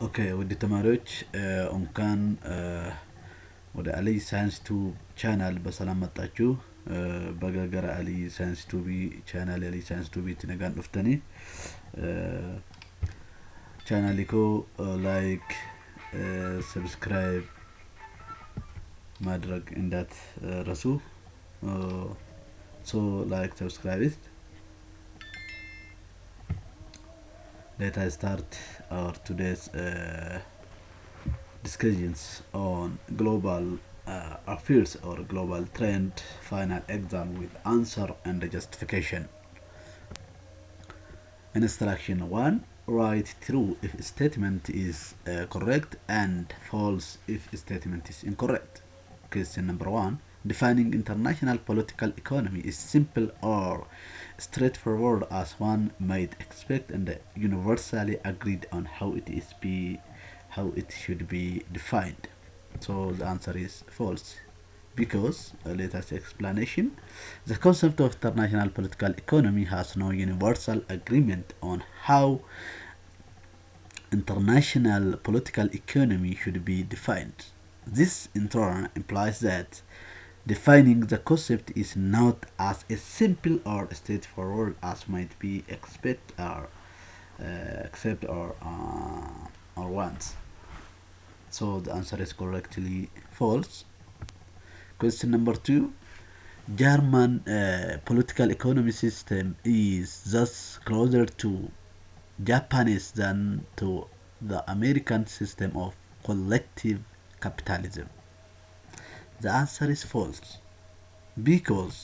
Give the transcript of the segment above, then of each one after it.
ኦኬ ውድ ተማሪዎች እንኳን ወደ አልይ ሳይንስ ቱ ቻናል በሰላም መጣችሁ። በገገራ አልይ ሳይንስ ቱቢ ቻናል አልይ ሳይንስ ቱቢ ትነጋን ዱፍተኒ ቻናሊኮ ላይክ ሰብስክራይብ ማድረግ እንዳትረሱ። ሶ ላይክ ሰብስክራይብ let us start our today's discussions on global affairs or global trend final exam with answer and justification. Instruction 1. Write true if statement is correct and false if statement is incorrect. Question number 1. Defining international political economy is simple or straightforward as one might expect and universally agreed on how it should be defined. So the answer is false because let us explanation. The concept of international political economy has no universal agreement on how international political economy should be defined. This in turn implies that defining the concept is not as a simple or straightforward as might be accept or wants. So the answer is correctly false. Question number 2. German political economy system is thus closer to Japanese than to the American system of collective capitalism. The answer is false because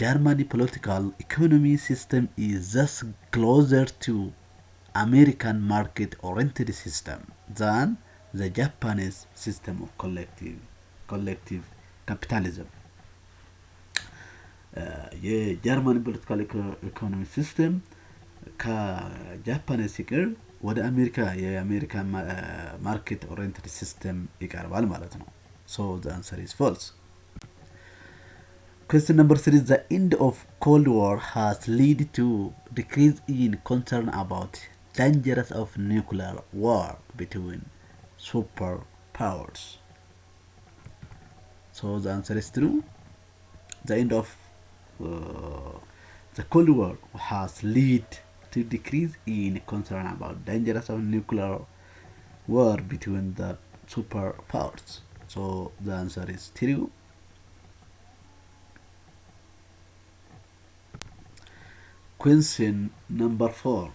Germany political economy system is thus closer to American market-oriented system than the Japanese system of collective capitalism. የጀርመን ፖለቲካል ኢኮኖሚ ሲስተም ከጃፓን ሲቀር ወደ የአሜሪካ ማርኬት ኦሪየንትድ ሲስተም ይቀርባል ማለት ነው። So the answer is false. Question number 3. The end of Cold War has led to decrease in concern about dangers of nuclear war between superpowers. So the answer is true. The end of the Cold War has led to decrease in concern about dangers of nuclear war between the superpowers. So the answer is true. Question number 4.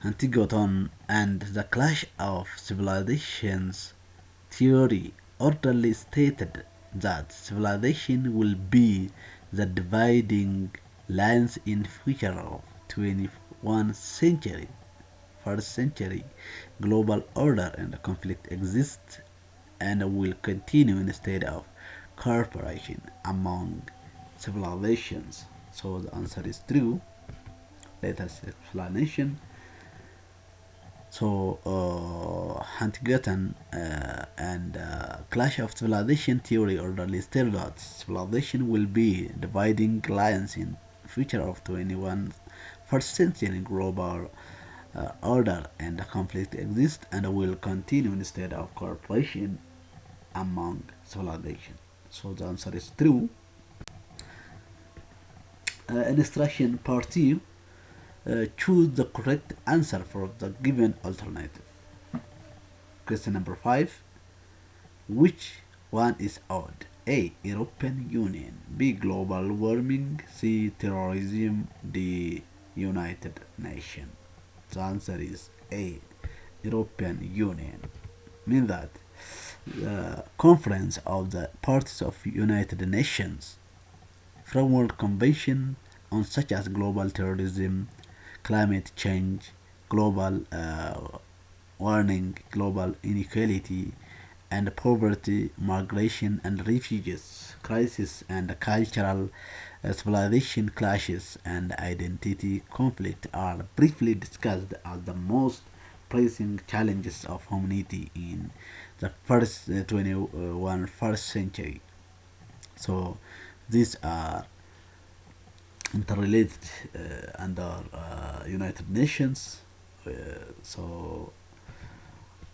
Huntington and the Clash of Civilizations theory orderly stated that civilization will be the dividing lines in future of 21st century. First century global order and conflict exist and will continue instead of cooperation among civilizations. So the answer is true. Let us explanation. So Huntington and Clash of Civilization theory orderly stated that civilization will be dividing lines in future of 21st century global order and conflict exist and will continue instead of cooperation among civilization. So the answer is true. Instruction part 2. Choose the correct answer for the given alternative. Question number 5. Which one is odd? A. European Union. B. Global warming. C. Terrorism. D. United Nations. The answer is A. European Union. Mean that the Conference of the Parties of United Nations Framework Convention on such as global terrorism, climate change, global warming, global inequality and poverty, migration and refugees, crisis and cultural civilization clashes and identity conflict are briefly discussed as the most pressing challenges of humanity in the first 21st century. So these are interrelated under United Nations So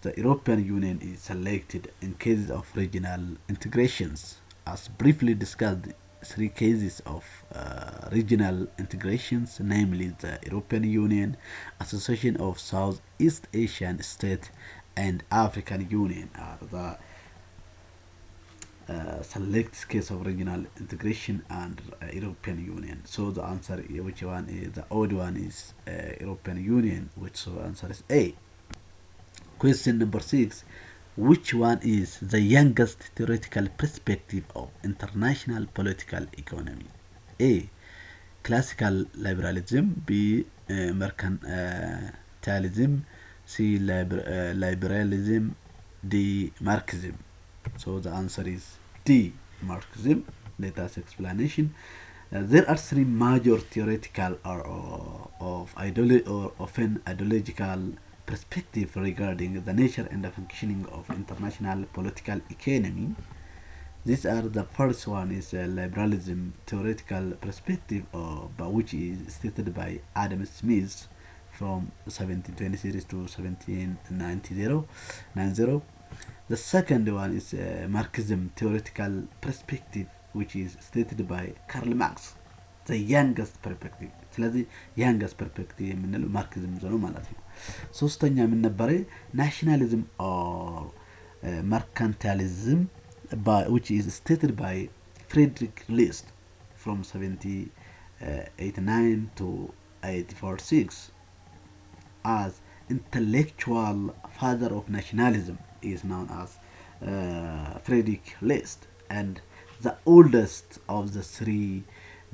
the European Union is selected in cases of regional integrations. As briefly discussed, three cases of regional integrations, namely the European Union, Association of Southeast Asian States, and African Union, are the select case of regional integration and European Union. So the answer, which one is the odd one, is European Union, which so answer is A. Question number 6. Which one is the youngest theoretical perspective of international political economy? A. Classical liberalism. B. Mercantilism. C. Liberalism. D. Marxism. So the answer is D. Marxism. Let us explanation. There are three major theoretical or often ideological perspective regarding the nature and the functioning of international political economy. These are the first one is liberalism theoretical perspective, which is stated by Adam Smith from 1726 to 1790. The second one is Marxism theoretical perspective, which is stated by Karl Marx, the youngest perspective. ስለዚህ youngest perspective የምንለው ማርክሲዝም ነው ማለት ነው። ሶስተኛ ምን ነበረ? ናሽናሊዝም or mercantilism, which is stated by Friedrich List from 1789 to 1846 as intellectual father of nationalism, is known as Friedrich List, and the oldest of the three,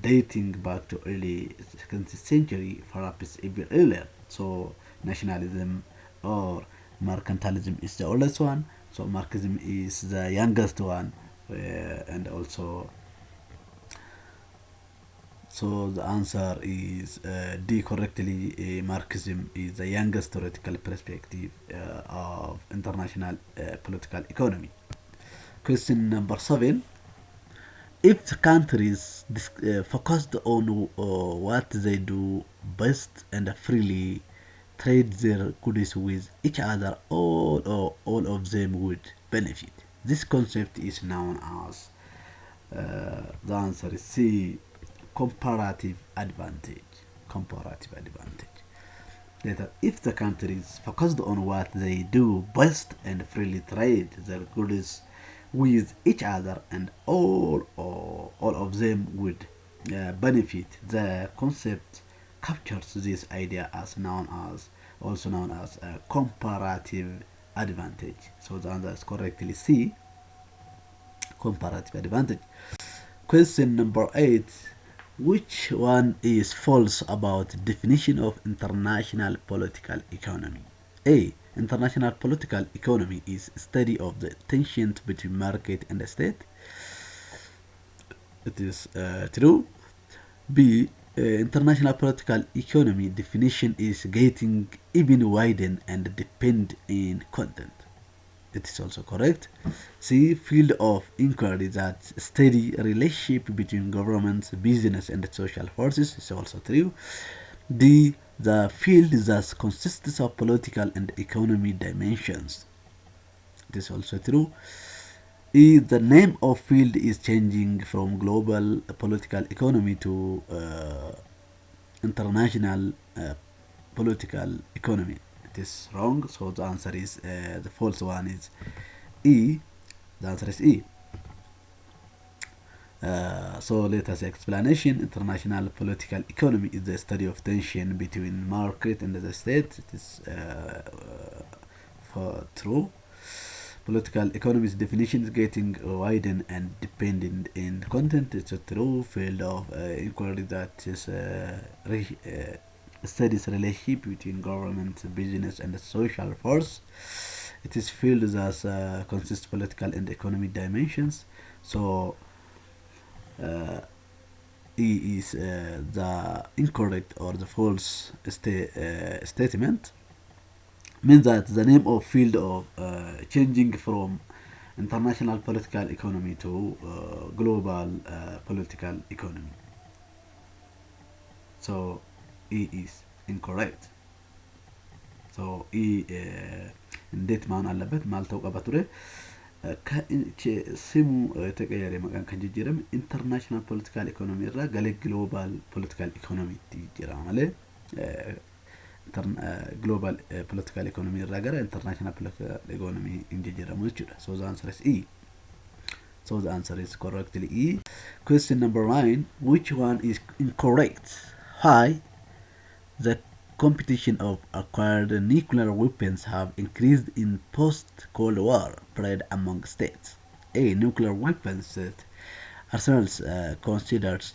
dating back to early 2nd century, perhaps even earlier. So nationalism or mercantilism is the oldest one. So Marxism is the youngest one, and also so the answer is D correctly. Marxism is the youngest theoretical perspective of international political economy. Question number 7. If the countries focused on what they do best and freely trade their goods with each other, all of them would benefit. This concept is known as the answer is C. Comparative advantage. Comparative advantage. Later, if the countries focused on what they do best and freely trade their goods with each other, and all of them would benefit. The concept captures this idea as also known as comparative advantage. So the answer is correctly C. Comparative advantage. Question number 8. Which one is false about definition of international political economy? A. International political economy is study of the tension between market and the state. It is true. B. International political economy definition is getting even widened and depend in content. It is also correct. C. Field of inquiry that study relationship between governments, business, and social forces is also true. D. The field that consists of political and economic dimensions. It is also true. E. The name of field is changing from global political economy to international political economy. It is wrong. So the answer is the false one is E. The answer is E. So let us explanation. International political economy is the study of tension between market and the state. It is true. Political economy's definition is getting widened and dependent in content. It's a true. Field of inquiry that is studies relationship between government, business, and the social force. It is field that consists political and economic dimensions. So E is the incorrect or the false statement. Means that the name of field of changing from international political economy to global political economy. So E is incorrect. ሶ እንዴት መሆን አለበት ማልተው ቀበቱሬ ስሙ ተቀየረ መቃን ከንጅጅረም ኢንተርናሽናል ፖለቲካል ኢኮኖሚ ራ ገለ ግሎባል ፖለቲካል ኢኮኖሚ ይጅራ ማለት global political economy ragara international political economy injera muchura. So the answer is E. So the answer is correctly E. Question number 9, which one is incorrect? Why? The competition of acquired nuclear weapons have increased in post-Cold War period among states. A. Nuclear weapons arsenals considers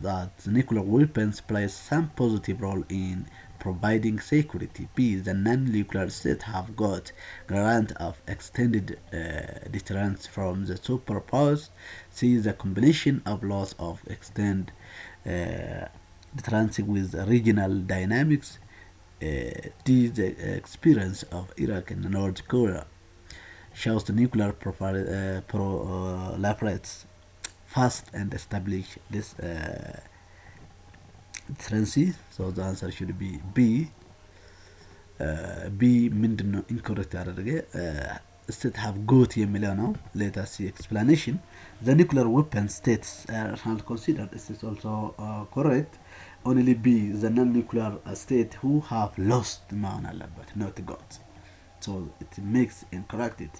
that nuclear weapons play some positive role in providing security. B. The non-nuclear states have got grant of extended deterrence from the superpowers. C. The combination of loss of extended deterrence with regional dynamics. D. The experience of Iraq and North Korea shows the nuclear proliferates fast and establish this deterrence. So the answer should be B. B ምንድነው incorrect ያደረገ state have got የሚለው ነው. Let us see explanation. The nuclear weapon states are considered. This is also correct. Only B, the non-nuclear state who have lost መሆን አለበት, not got. So it makes incorrect it.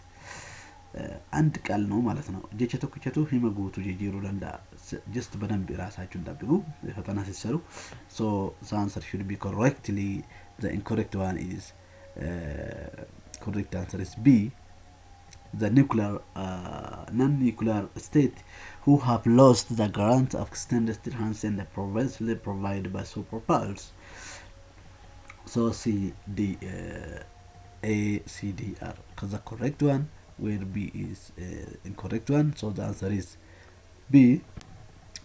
አንድ ቃል ነው ማለት ነው. ጀቸቶ ኩቸቶ ሂመጉቱ ጀጂሩ ለንዳ just በደንብ ራሳችሁን ጠብቁ ፈተና ሲሰሩ. So the answer should be correctly. The incorrect one is correct answer is B. The nuclear non-nuclear state who have lost the grant of extended deterrence and the previously provided by superpowers. So C, D, A, C, D are the correct one, where B is incorrect one. So the answer is B.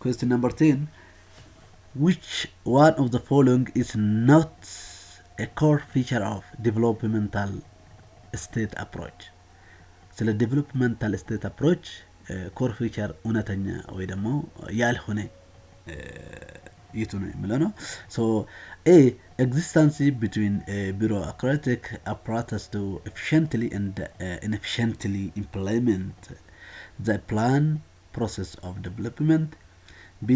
Question number 10. Which one of the following is not a core feature of developmental state approach? ስለ developmental state approach core feature እውነተኛ ወይ ደግሞ ያልሆነ የቱ ነው የሚለው ነው. So A, existence between bureaucratic apparatus to efficiently and inefficiently implement the plan process of development. B,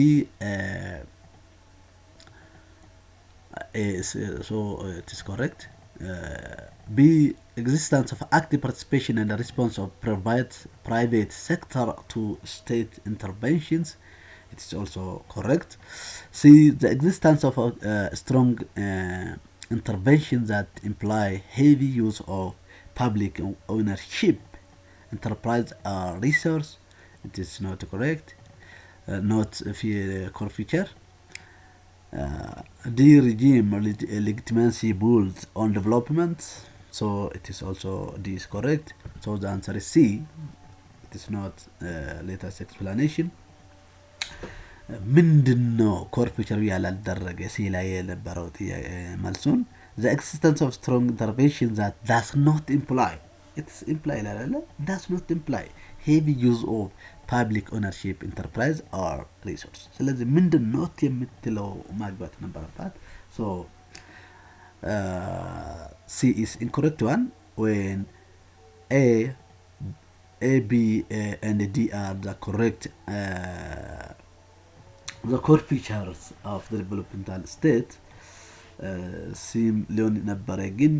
so it is correct. B, existence of active participation and the response of private sector to state interventions. It is also correct. C, the existence of strong intervention that imply heavy use of public ownership, enterprise or resource. It is not correct. Not core feature. D, regime legitimacy builds on development. So it is also D is correct. So the answer is C. It is not latest explanation. ምንድነው core feature ያላደረገ ሲ ላይ የነበረው መልሱን the existence of strong intervention that does not imply, it's imply አይደለ, does not imply heavy use of public ownership, enterprise or resource. ስለዚህ ምንድነው የምትለው ማግባት ነበረባት. So C is incorrect one when A, B and D are the correct the core features of the developmental state. Seem ሊሆን ነበረ ግን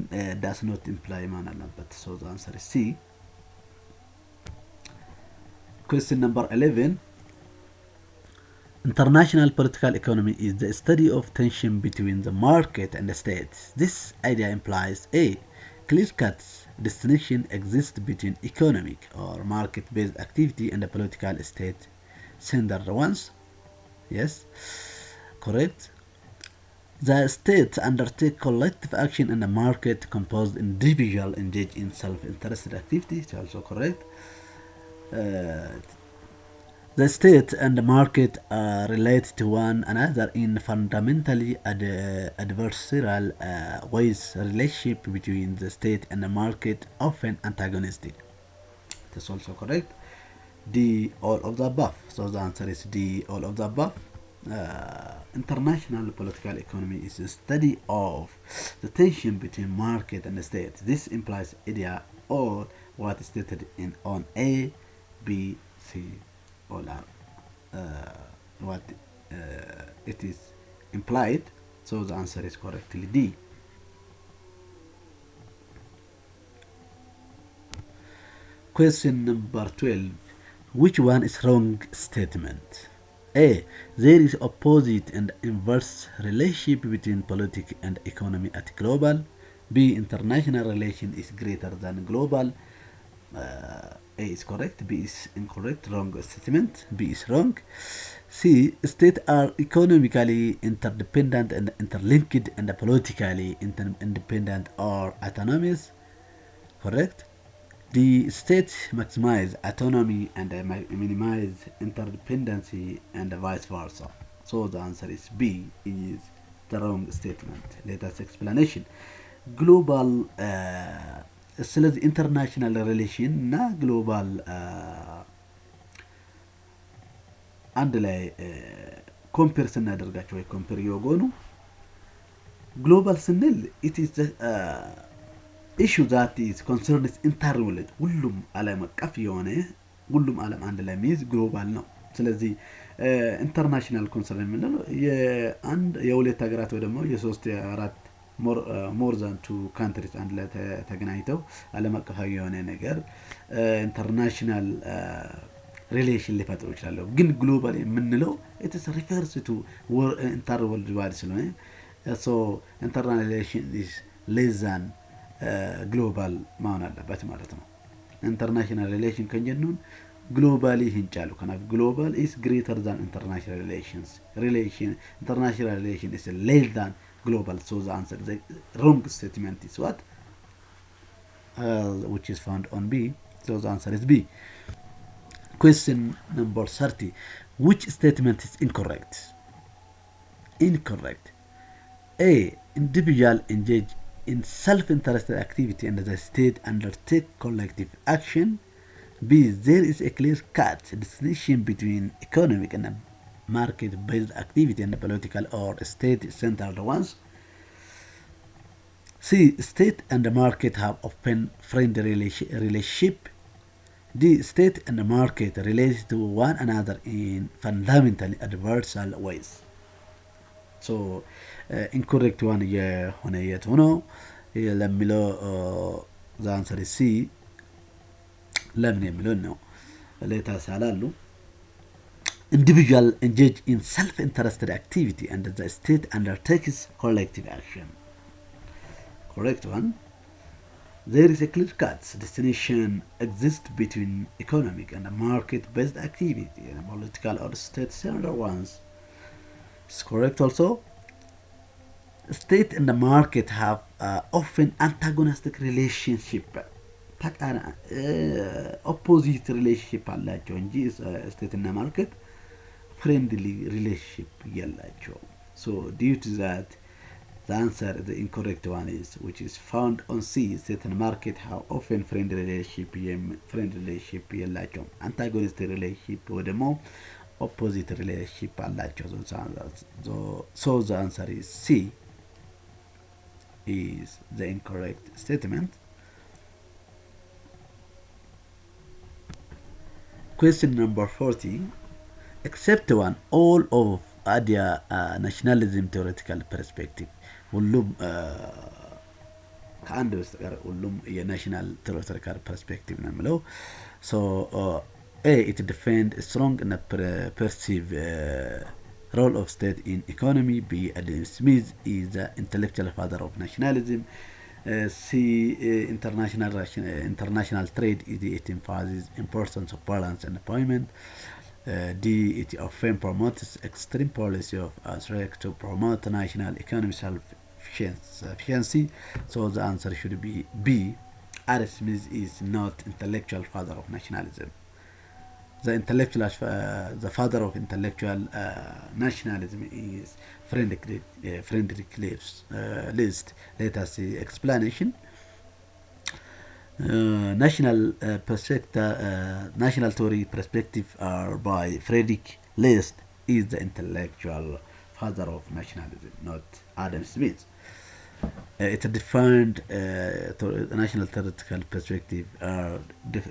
does not imply ማን አለበት. So the answer is C. Question number 11. International political economy is the study of tension between the market and the state. This idea implies A, clear-cut distinction exists between economic or market-based activity and the political state-centered ones. Yes, correct. The state undertake collective action and the market composed individual engage in self-interested activity. It's also correct. The state and the market are related to one another in fundamentally adversarial ways. Relationship between the state and the market often antagonistic. It is also correct. D, all of the above. So the answer is D, all of the above. International political economy is a study of the tension between market and state. This implies idea or what is stated in on A, B, C, all are what it is implied. So the answer is correctly D. Question number 12. Which one is wrong statement? A. There is opposite and inverse relationship between politics and economy at global. B. International relation is greater than global. A is correct. B is incorrect. Wrong statement. B is wrong. C. States are economically interdependent and interlinked and politically independent or autonomous. Correct. The states maximize autonomy and minimize interdependency and vice versa. So the answer is B is the wrong statement. Let us explanation. Global ስለዚህ ኢንተርናሽናል ሪሌሽን እና ግሎባል አንድ ላይ ኮምፔር ስናደርጋቸው ወይ ኮምፔር የሆኑ ግሎባል ስንል ኢት ኢዝ issue that is concerns interworld ሁሉም ዓለም አቀፍ የሆነ ሁሉም ዓለም አንድ ላይ የሚይዝ ግሎባል ነው። ስለዚህ ኢንተርናሽናል ኮንሰርን የምንለው የአንድ የሁለት ሀገራት ወይ ደግሞ የሶስት የአራት ሞር ዛን ቱ ካንትሪስ አንድ ላይ ተገናኝተው ዓለም አቀፋዊ የሆነ ነገር ኢንተርናሽናል ሪሌሽን ሊፈጥሩ ይችላሉ። ግን ግሎባል የምንለው ኢትስ ሪፈርስ ቱ ኢንተርወርልድ ዋይድ ስለሆነ ሶ ኢንተርናል ሪሌሽን ኢዝ ሌስ ዛን ግሎባል መሆን አለበት ማለት ነው። ኢንተርናሽናል ሪሌሽን ከጀኑን ግሎባሊ hincalu kanaaf global is greater than international relations. International relation is less than global. So the answer, the wrong statement is what? Which is found on B. So the answer is B. Question number 30. Which statement is incorrect? Incorrect. A. Individual engage in self-interested activity and the state undertake collective action. B. There is a clear-cut distinction between economic and market-based activity and political or state-centered ones. C. State and the market have often friendly relationship. D. State and the market relate to one another in fundamentally adversarial ways. So incorrect one የሆነ የት ሆኖ ለሚለው the answer is C. ለምን የሚለው ነው ለታሳላሉ individual engage in self-interested activity and the state undertakes collective action. Correct one. There is a clear-cut distinction exists between economic and market-based activity and political or state-centered ones. It's correct also. State and the market have often antagonistic relationship. Opposite relationship አላቸው እንጂ state እና market friendly relationship የላቸው. So due to that, the answer, the incorrect one is, which is found on C. State and market have often friendly relationship የላቸው. Antagonistic relationship ወይ ደግሞ opposite relationship አላቸው. So the answer is C is the incorrect statement. Question number 40. Except one, all of Adia nationalism theoretical perspective. ሁሉም ከአንድ በስተቀር ሁሉም የናሽናል theoretical perspective ነው የሚለው. So A. It defend strong and perceive role of state in economy. B. Adam Smith is the intellectual father of nationalism. C. International trade is it emphasizes importance of balance and employment. D. It often promotes extreme policy of strike to promote national economic self-sufficiency. So the answer should be B. Adam Smith is not intellectual father of nationalism. The father of intellectual nationalism is Friedrich List. Let us see explanation. National theory perspective are by Friedrich List is the intellectual father of nationalism, not Adam Smith. It defined national theoretical perspective.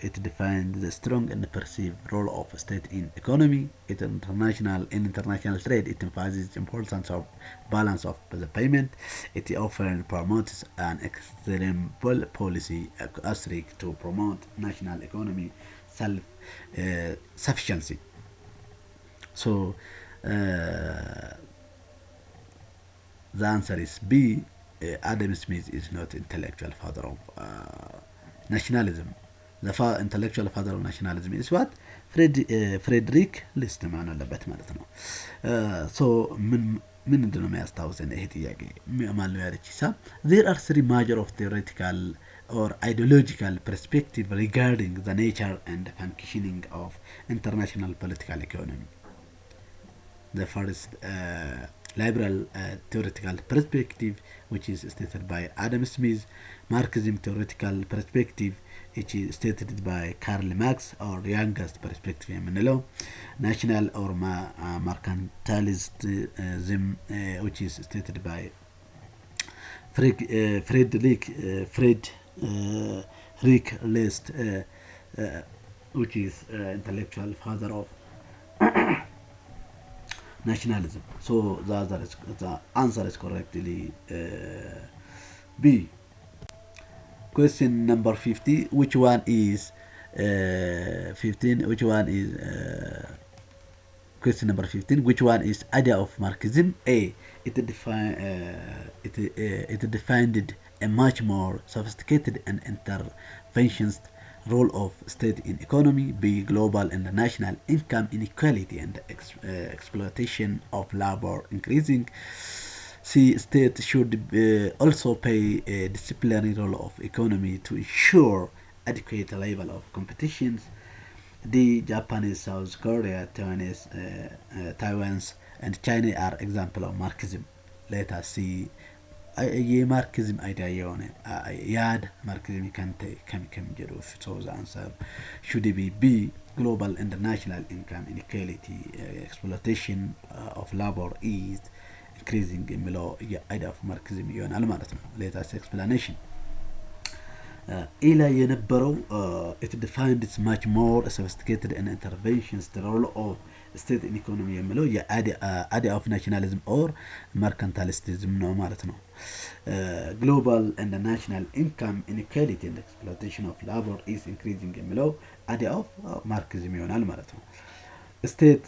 It defined the strong and perceived role of state in economy. In international trade, it emphasizes the importance of balance of the payment. It often promotes an extreme policy strict to promote national economy self sufficiency. So the answer is B. Adam Smith is not intellectual father of nationalism. The intellectual father of nationalism is what? ፍሬድሪክ ሊስት መሆን አለበት ማለት ነው። ሶ ምንድን ነው የሚያስታውሰን ይሄ ጥያቄ ማን ነው ያለች ሂሳብ there are three major of theoretical or ideological perspective regarding the nature and functioning of international political economy. The first liberal theoretical perspective, which is stated by Adam Smith. Marxism theoretical perspective, which is stated by Karl Marx, or youngest perspective የምንለው national or mercantilism, which is stated by Friedrich List, which is intellectual father of nationalism. So the answer is correctly B. Question number 50. Which one is 15? Which one is question number 15? Which one is idea of Marxism? A. It defined a much more sophisticated and interventionist role of state in economy. B. Global and national income inequality and exploitation of labor increasing. C. State should also play a disciplinary role of economy to ensure adequate level of competitions. D. Japanese, South Korea, Taiwan, and China are example of Marxism. Let us see. የማርክዝም አይዲያ የሆነ ያድ ማርክዝም ከም ጀሩ so the answer should be B. Global and national income inequality, exploitation of labor is increasing የሚለው የአይዲያ of Marxism ይሆናል ማለት ነው። Let us explanation. ላይ የነበረው it defined its much more sophisticated and interventionist role of state in economy የሚለው የአይዲያ of nationalism or mercantilism ነው ማለት ነው። Global and national income inequality and exploitation of labor is increasing የሚለው አይዲያ of Marxism ይሆናል ማለት ነው። State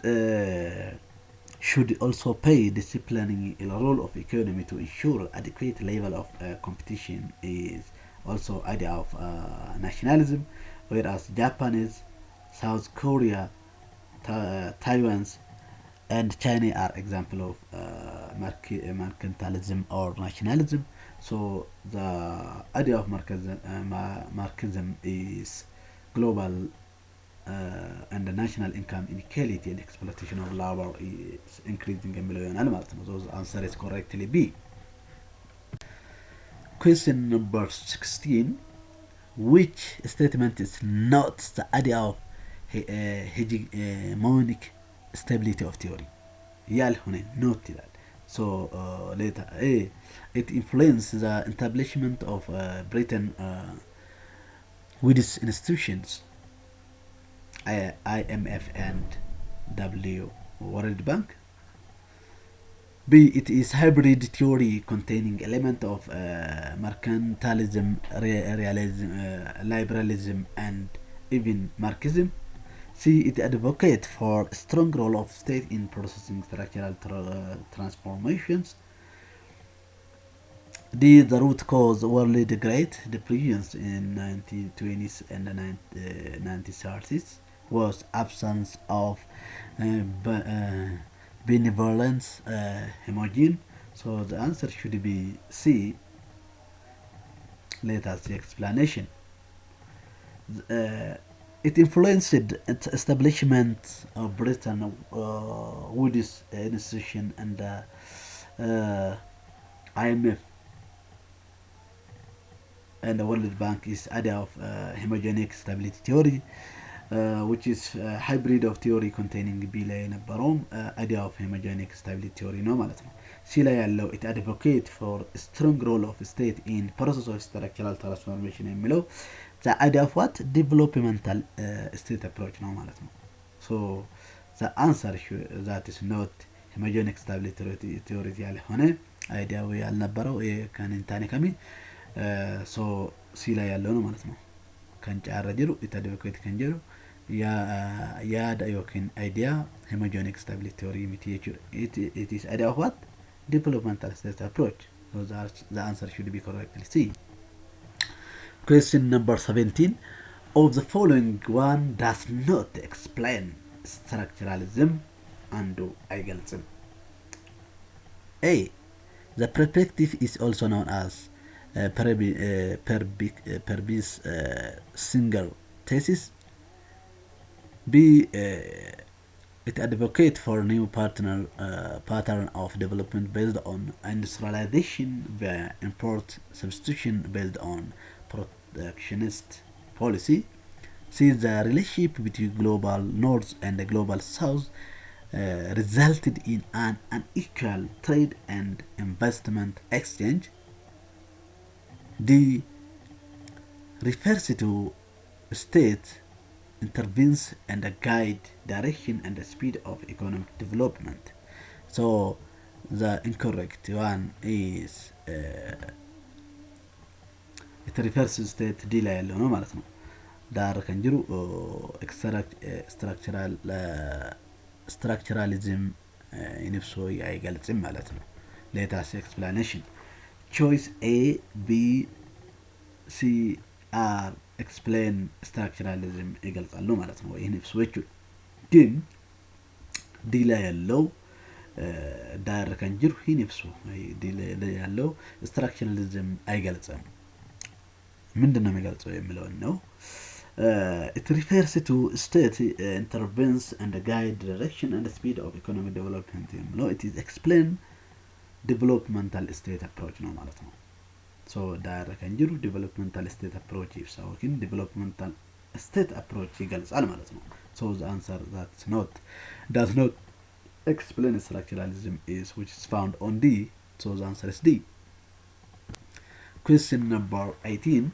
should also play disciplining a role of economy to ensure adequate level of competition is also idea of nationalism, whereas Japanese, South Korea, Taiwan, and China are example of mercantilism or nationalism. So the idea of Marxism is global and the national income inequality and exploitation of labor is increasing in million animals. So the answer is correctly B. Question number 16. Which statement is not the idea of hegemonic stability of theory? ያልሆነ not ይላል። So later A. It influenced the establishment of Britain with its institutions IMF and World Bank. B. It is hybrid theory containing element of mercantilism, realism, liberalism, and even Marxism. C. It advocates for a strong role of state in processing structural transformations. D. The root cause world Great Depressions in 1920s and 1930s was absence of benevolence, homogeneity. So the answer should be C. Let us see explanation. It influenced its establishment of Britain with its institution and IMF and the World Bank is idea of homogenic stability theory. which is hybrid of theory containing B ላይ የነበረውም idea of homogenic stability theory ነው ማለት ነው። C ላይ ያለው it advocate for strong role of state in process of structural transformation የሚለው the idea of what developmental state approach ነው ማለት ነው። so the answer that is not homogenic stability theory ያልሆነ አይዲያው ያልነበረው ከንንታኔ ከሚ so C ላይ ያለው ነው ማለት ነው። ከንጫረ ጅሩ it advocate ከንጀሩ yaada yookiin idea homogenic stability theory miti it is idea of what developmental state approach. So the answer should be correctly C. Question number 17. Of the following one does not explain structuralism and አይገልጽም? A. The perspective is also known as Perby's Singer thesis. B. It advocates for new pattern of development based on industrialization via import substitution based on protectionist policy. See the relationship between global north and the global south resulted in an unequal trade and investment exchange. D. Refers to state intervenes and guide direction and the speed of economic development. So the incorrect one is it refers to state D ላይ ያለው ነው ማለት ነው። ዳር ከንጅሩ structuralism ኢንፍሶ አይገልጽም ማለት ነው። Let us explanation. Choice A, B, C are explain structuralism ይገልጻሉ ማለት ነው። ይሄን ኢፍሶቹ ግን ዲ ላይ ያለው ዳር ከንጅሩ ይሄን ኢፍሶ ዲ ላይ ያለው structuralism አይገልጽም። ምንድነው የሚገልጸው የሚለውን ነው። It refers to state intervenes and guide direction and speed of economic development. It is explain developmental state approach ነው ማለት ነው። So direct እንጅሩ developmental state approach ይፍሳውኪን developmental state approach ይገልጻል ማለት ነው። So the answer does not explain structuralism is which is found on D. So the answer is D. Question number 18.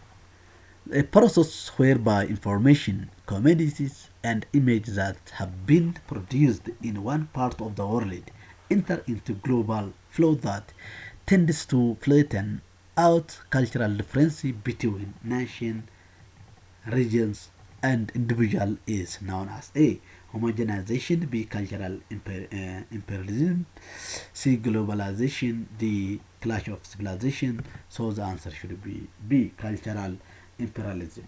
A process whereby information, commodities, and images that have been produced in one part of the world enter into global flow that tends to flatten out cultural difference between nation, regions, and individual is known as A. Homogenization, B. Cultural imperialism, C. Globalization, D. Clash of civilization. So the answer should be B. Cultural imperialism.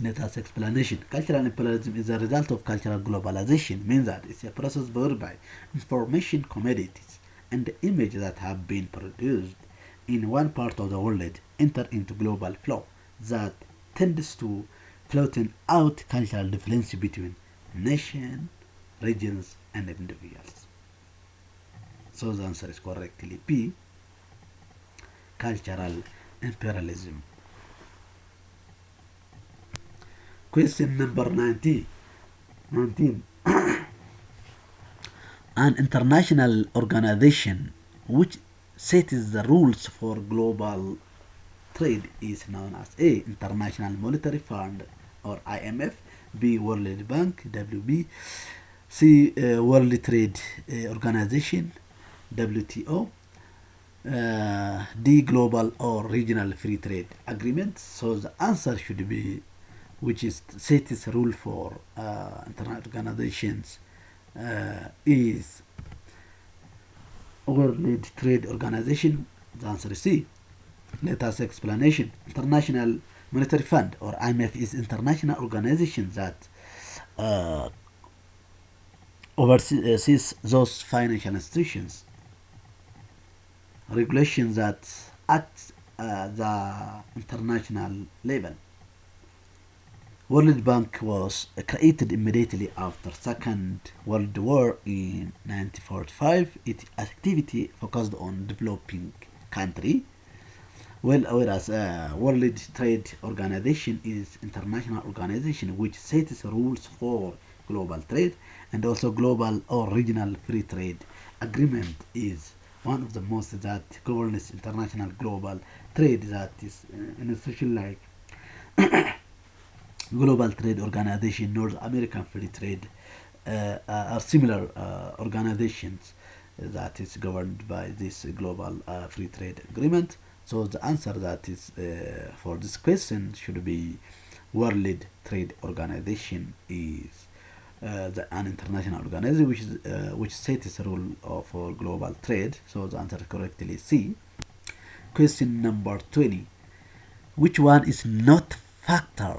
Let us explanation. Cultural imperialism is a result of cultural globalization, means that it's a process whereby information, commodities, and the images that have been produced in one part of the world enter into global flow that tends to flatten out cultural difference between nation, regions, and individuals. So the answer is correctly B. Cultural imperialism. Question number 19. An international organization which sets the rules for global trade is known as A. International Monetary Fund or IMF, B. World Bank, WB, C. World Trade Organization, WTO, D. Global or Regional Free Trade Agreement. So the answer should be which is sets rule for international organizations is World Trade Organization. The answer is C. Let us explanation. International Monetary Fund or IMF is international organization that oversees those financial institutions, regulations that act at the international level. World Bank was created immediately after Second World War in 1945. Its activity focused on developing country. Whereas World Trade Organization is international organization which sets rules for global trade, and also global or regional free trade agreement is one of the most that governs international global trade, that is an institution like Global Trade Organization, North American Free Trade, are similar organizations that is governed by this global free trade agreement. So the answer that is for this question should be World Trade Organization is an international organization which sets a rule for global trade. So the answer correctly is C. Question number 20. Which one is not factor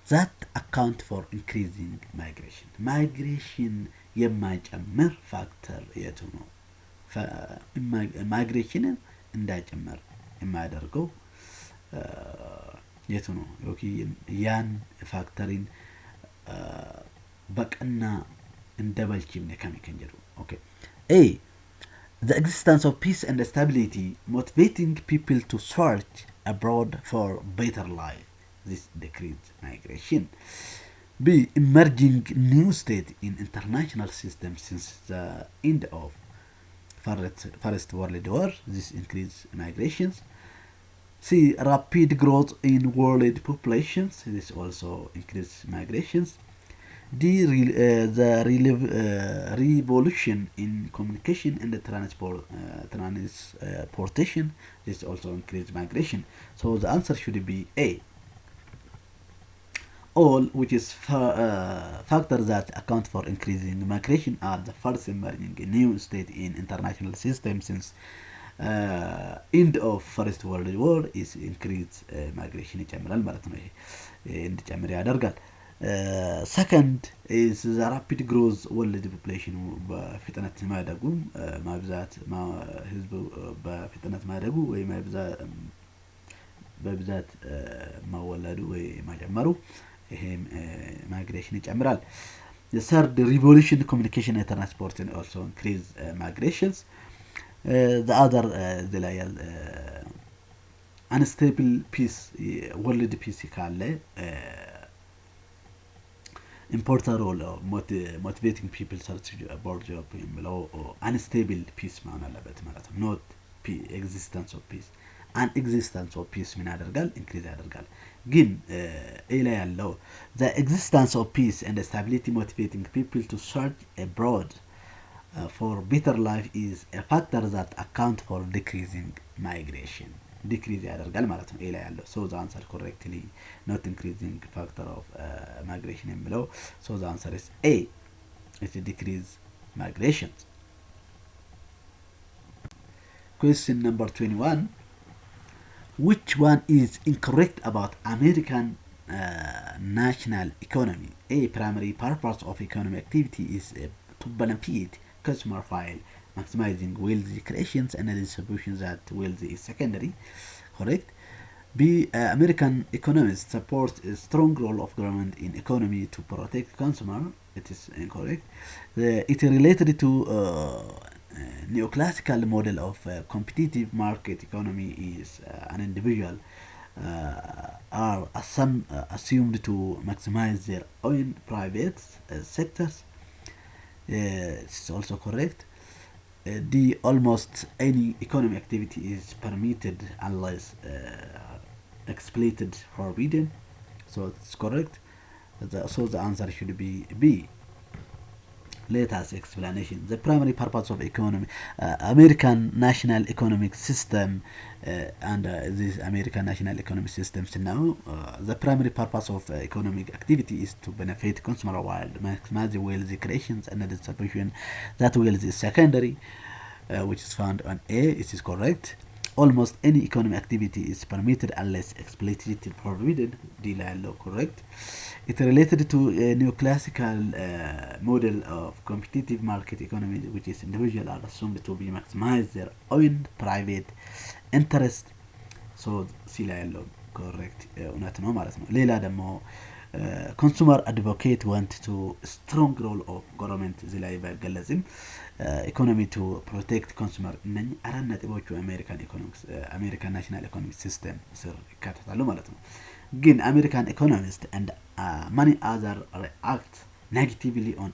that account for increasing migration? Migration የማይጨምር ፋክተር የቱ ነው? ማይግሬሽንን እንዳይጨምር የማያደርገው የቱ ነው? ኦኬ ያን ፋክተሪን በቀና እንደበልችም ከሚከንጀሩ ኦኬ A. The existence of peace and stability motivating people to search abroad for better life. This decreases migration. B. Emerging new state in international systems since the end of First World War. This increases migrations. C. Rapid growth in world populations. This also increases migrations. D. The revolution in communication and the transportation. This also increases migration. So the answer should be A. All which is factors that account for increasing migration are the first emerging new state in international system since end of First World War is increased migration ይጨምራል ማለት ነው። ይሄ እንዲጨምር ያደርጋል። Second is the rapid growth world population በፍጥነት ማደጉ ማብዛት ህዝቡ በፍጥነት ማደጉ ወይ በብዛት ማወለዱ ወይ ማጨመሩ ይሄም ማይግሬሽን ይጨምራል። The third, revolution communication and transport also increase migrations. The other ላይ unstable peace world peace ካለ important role of motivating people search about job የሚለው unstable peace መሆን አለበት ማለት ነው። not existence of peace. an existence of peace ምን ያደርጋል? increase ያደርጋል። ግን ኤ ላይ ያለው the existence of peace and stability motivating people to search abroad for better life is a factor that account for decreasing migration. decrease ያደርጋል ማለት ነው ኤ ላይ ያለው። so the answer correctly not increasing factor of migration የሚለው so the answer is A. it's a decrease migration. Question number 21. Which one is incorrect about American national economy? A. Primary purpose of economic activity is to benefit customer file, maximizing wealth creations and distribution that wealth is secondary. Correct. B. American economists support a strong role of government in economy to protect consumer. It is incorrect. It is related to neoclassical model of competitive market economy is an individual are assumed to maximize their own private sectors. It's also correct. D. Almost any economic activity is permitted unless exploited forbidden. So it's correct. So the answer should be B. Let us explanation. The primary purpose of economy, American national economic system, and this American national economic systems now, the primary purpose of economic activity is to benefit consumer while maximize wealth creations and distribution. That wealth is secondary, which is found on A. It is correct. Almost any economic activity is permitted unless explicitly forbidden. D. Correct. It related to a neoclassical model of competitive market economy, which is individuals are assumed to be maximize their own private interest. So C. correct እውነት ነው ማለት ነው። ሌላ ደግሞ consumer advocate want to strong role of government እዚህ ላይ ባይገለጽም ኢኮኖሚ to protect consumer እነኚህ አራት ነጥቦቹ አሜሪካን ናሽናል ኢኮኖሚክ ሲስተም ስር ይካተታሉ ማለት ነው። ግን አሜሪካን ኢኮኖሚስት and many other react negatively on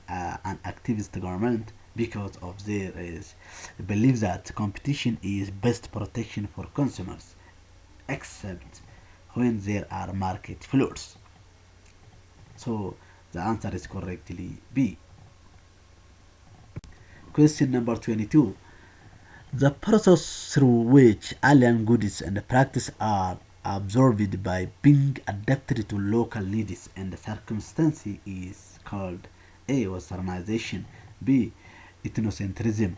an activist government because of their belief that competition is best protection for consumers except when there are market floors. So the answer is correctly B. Question number 22. The process through which alien goods and practice are absorbed by being adapted to local needs and circumstances is called A. Westernization, B. Ethnocentrism,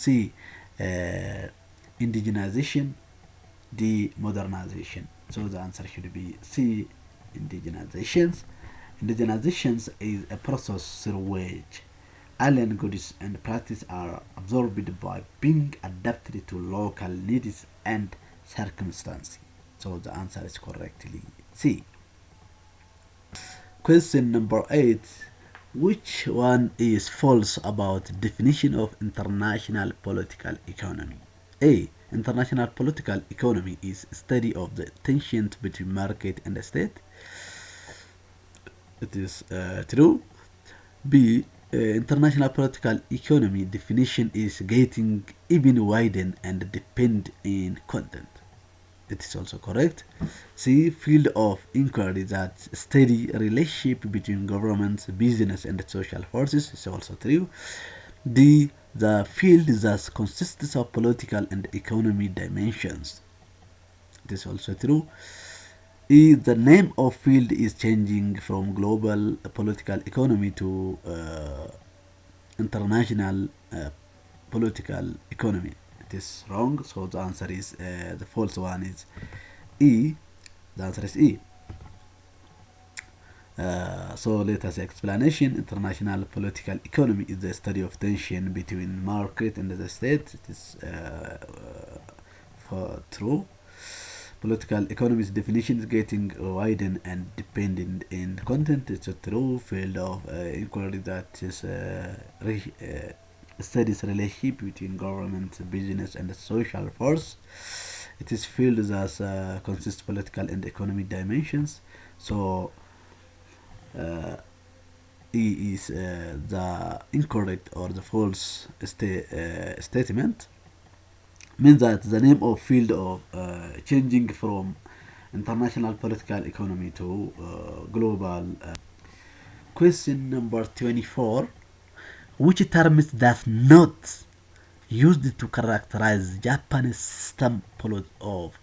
C. Indigenization, D. Modernization. So the answer should be C. Indigenization. Indigenization is a process through which alien goods and practice are absorbed by being adapted to local needs and circumstances. So the answer is correctly C. Question number 8. Which one is false about definition of international political economy? A. International political economy is study of the tensions between market and the state. It is true. B. International political economy definition is getting even widened and depend in content. It is also correct. C. Field of inquiry that study relationship between governments, business, and social forces is also true. D. The field that consists of political and economic dimensions. It is also true. E. The name of field is changing from global political economy to international political economy. It is wrong. So the answer is the false one is E. The answer is E. So let us explanation. International political economy is the study of tension between market and the state. It is true. Political economy's definition is getting widened and dependent in content. It's a true field of inquiry that is studies relationship between government, business, and the social force. It is field that consists political and economic dimensions. So E is the incorrect or the false statement. Means that the name of field of changing from international political economy to global. Question number 24. Which terms does not used to characterize Japanese system of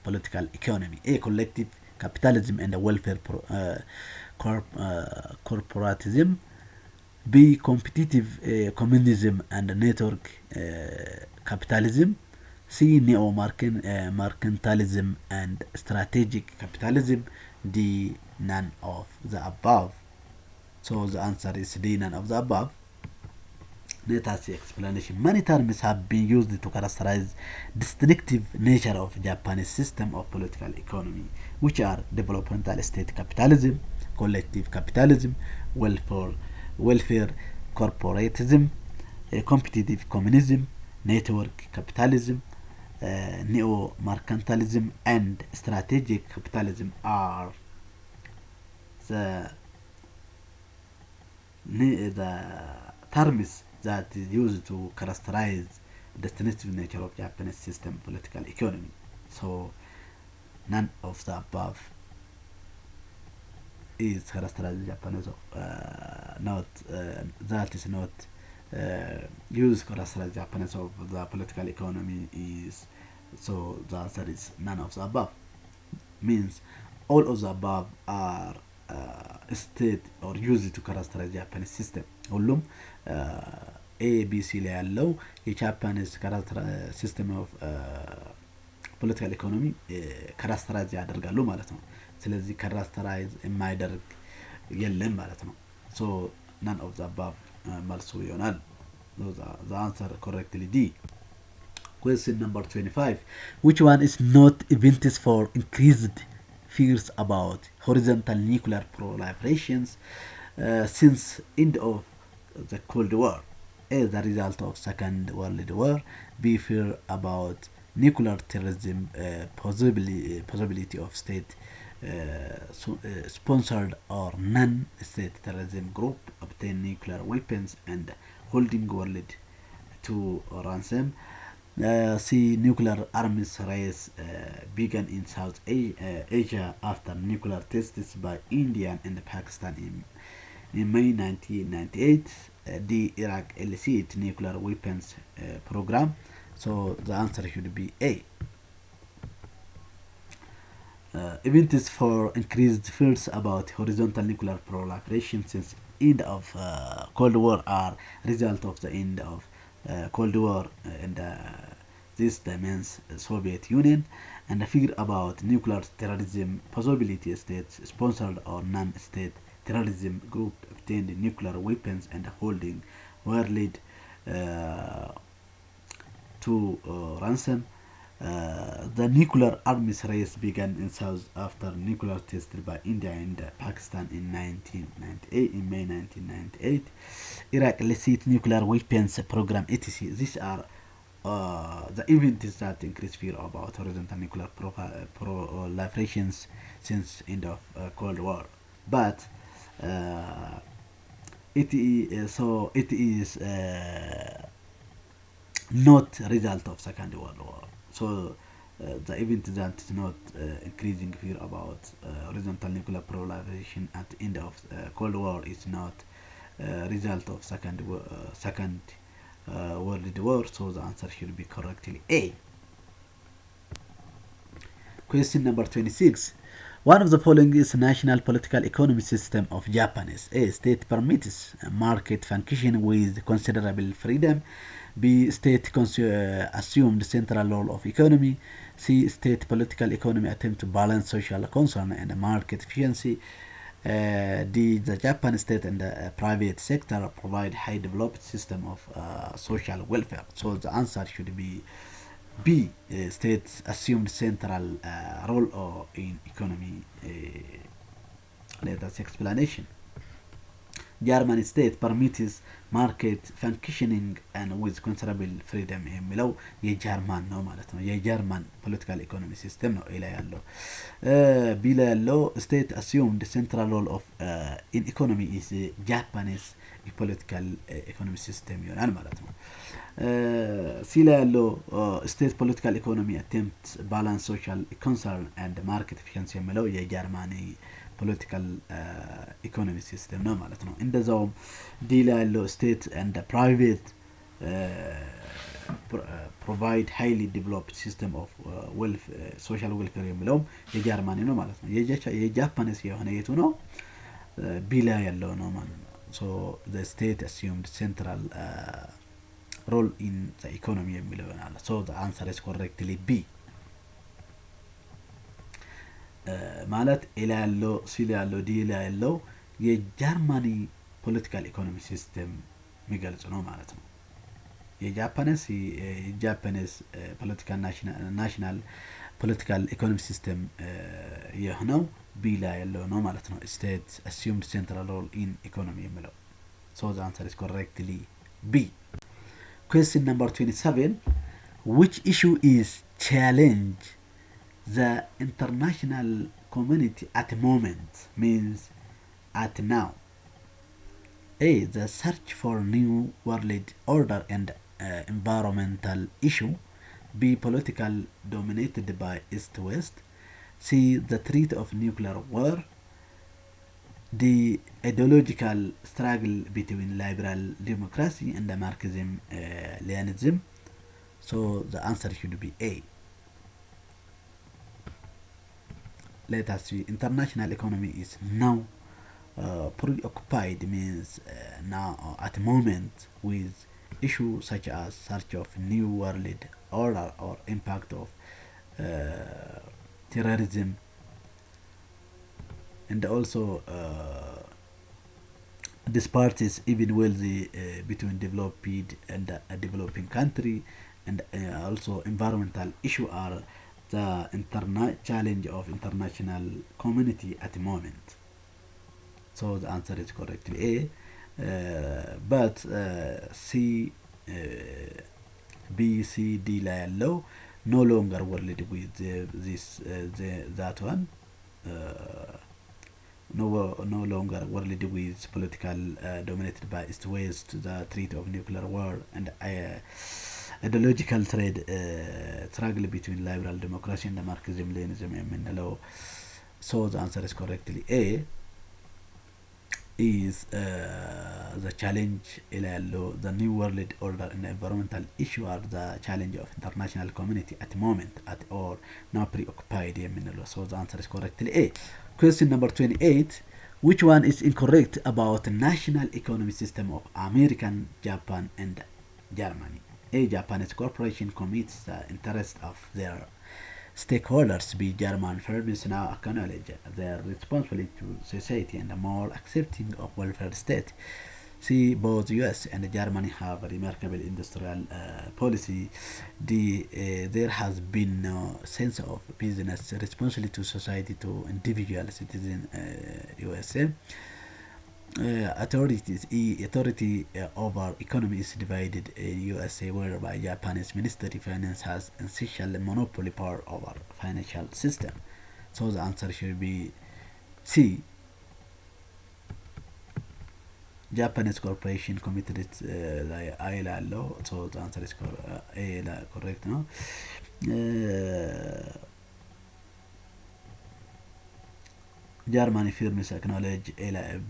political economy? A. Collective capitalism and welfare corporatism. B. Competitive communism and network capitalism. C. Neo-mercantilism and strategic capitalism. D. None of the above. So the answer is D. None of the above. Let us see explanation. Many terms have been used to characterize distinctive nature of Japanese system of political economy, which are developmental state capitalism, collective capitalism, welfare corporatism, competitive communism, network capitalism, neo-mercantilism, and strategic capitalism are the terms that is used to characterize the distinctive nature of Japanese system political economy. So none of the above is characterized Japanese that is not used to characterize Japanese of the political economy is. So the answer is none of the above. Means all of the above are state or used to characterize Japanese system. ሁሉም ኤቢሲ ላይ ያለው የጃፓኒስ ሲስተም ኦፍ ፖለቲካል ኢኮኖሚ ካራክተራይዝ ያደርጋሉ ማለት ነው። ስለዚህ ካራክተራይዝ የማይደርግ የለም ማለት ነው። ሶ none of the above መልሱ ይሆናል። the answer correctly D. Question number 25. Which one is not evidence for increased fears about horizontal nuclear proliferations since end of the Cold War? A. The result of Second World War. B. Fear about nuclear terrorism, possibility of state sponsored or non-state terrorism group obtain nuclear weapons and holding world to ransom. C. Nuclear arms race began in South Asia after nuclear tests by India and Pakistan in May 1998. D. Iraq illicit nuclear weapons program. So the answer should be A. Events for increased fears about horizontal nuclear proliferation since end of Cold War are result of the end of Cold War and this demands Soviet Union, and the fear about nuclear terrorism possibility states sponsored or non-state terrorism group obtained nuclear weapons and holding were led to ransom. The nuclear arms race began in South after nuclear tested by India and Pakistan in 1998, in May 1998. Iraq illicit nuclear weapons program etc. These are the events that increase fear about horizontal nuclear proliferations since end of Cold War. But it is not result of Second World War. So the event that is not increasing fear about horizontal nuclear proliferation at the end of Cold War is not result of Second World War. So the answer should be correctly A. Question number 26. One of the following is national political economy system of Japan. A. State permits market function with considerable freedom. B. State assumed central role of economy. C. State political economy attempt to balance social concern and market efficiency. D. The Japan state and the private sector provide high developed system of social welfare. So the answer should be B. States assumed central role in economy. Let us explanation. German state permits market functioning and with considerable freedom የሚለው የጀርመን ነው ማለት ነው። የጀርመን ፖለቲካል ኢኮኖሚ ሲስተም ነው ኤ ላይ ያለው። ቢ ላይ ያለው ስቴት assumed central role of in economy is Japanese political economy system ይሆናል ማለት ነው። ሲ ላይ ያለው ስቴት ፖለቲካል ኢኮኖሚ attempt balance social concern and market efficiency የሚለው የጀርመን ፖለቲካል ኢኮኖሚ ሲስተም ነው ማለት ነው። እንደዛውም ዲ ላይ ያለው ስቴት and private provide highly developed system of social welfare የሚለውም የጀርመኒ ነው ማለት ነው። የጃፓንስ የሆነ የቱ ነው? ቢ ላይ ያለው ነው ማለት ነው። So the state assumed central role in the economy የሚለው ይሆናል። So the answer is correctly B. ማለት ኤ ላይ ያለው ሲ ላይ ያለው ዲ ላይ ያለው የጀርመኒ ፖለቲካል ኢኮኖሚ ሲስተም የሚገልጽ ነው ማለት ነው። የጃፓንስ ፖለቲካል ናሽናል ፖለቲካል ኢኮኖሚ ሲስተም የሆነው ቢ ላይ ያለው ነው ማለት ነው። ስቴት assumed central role in economy የሚለው So the answer is correctly B. Question number 27. Which issue is challenge the international community at the moment, means at now? A. The search for new world order and environmental issue. B. Political dominated by East-West. C. The threat of nuclear war. D. Ideological struggle between liberal democracy and the Marxism Leninism. So the answer should be A. Let us see. International economy is now preoccupied, means now at the moment with issues such as search of new world order or impact of terrorism, and also disparities even wealthy between developed and a developing country, and also environmental issue are the challenge of international community at the moment. So the answer is correctly A. But C, B, C, D ላይ ያለው no longer worried with that one. No longer worried with political dominated by East West, the threat of nuclear war, and ideological trade struggle between liberal democracy and Marxism Leninism የምንለው. So the answer is correctly A is the challenge the new world order and environmental issue are the challenge of international community at the moment at or now preoccupied የምንለው. So the answer is correctly A. Question number 28. Which one is incorrect about the national economic system of American, Japan, and Germany? A. Japanese corporation commits the interest of their stakeholders. B. German firms now acknowledge their responsibility to society and a more accepting of welfare state. See, both US and Germany have a remarkable industrial policy. There has been no sense of business responsibility to society to individual citizen USA. Authority over economy is divided in USA, whereby Japanese Ministry of Finance has essential monopoly power over financial system. So the answer should be C. Japanese corporation committed I law. So the answer is A correct, no? Germany firms acknowledge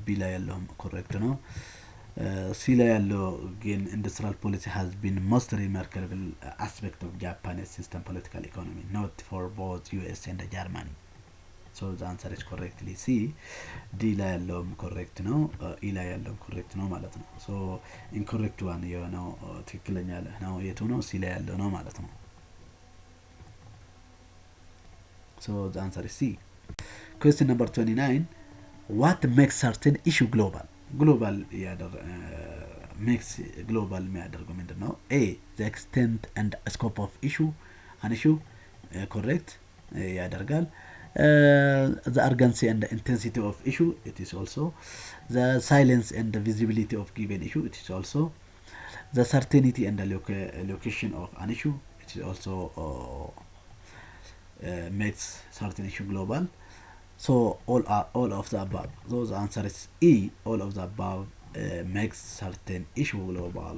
B ላይ ያለውም correct ነው። C ላይ ያለው ግን industrial policy has been most remarkable aspect of Japanese system political economy, not for both US and Germany. So the answer is correctly C. D ላይ ያለውም correct ነው። E ላይ ያለውም correct ነው ማለት ነው። So incorrect one የሆነው ትክክለኛ ነው የቱ ነው? C ላይ ያለው ነው ማለት ነው። So the answer is C. Question number 29. What makes certain issue global? Global makes global የሚያደርገው ምንድን ነው? A. The extent and scope of an issue correct ያደርጋል. The urgency and the intensity of issue, it is also. The silence and the visibility of given issue, it is also. The certainty and the location of an issue, it is also makes certain issue global. So all of the above. So the answer is E. All of the above makes certain issue global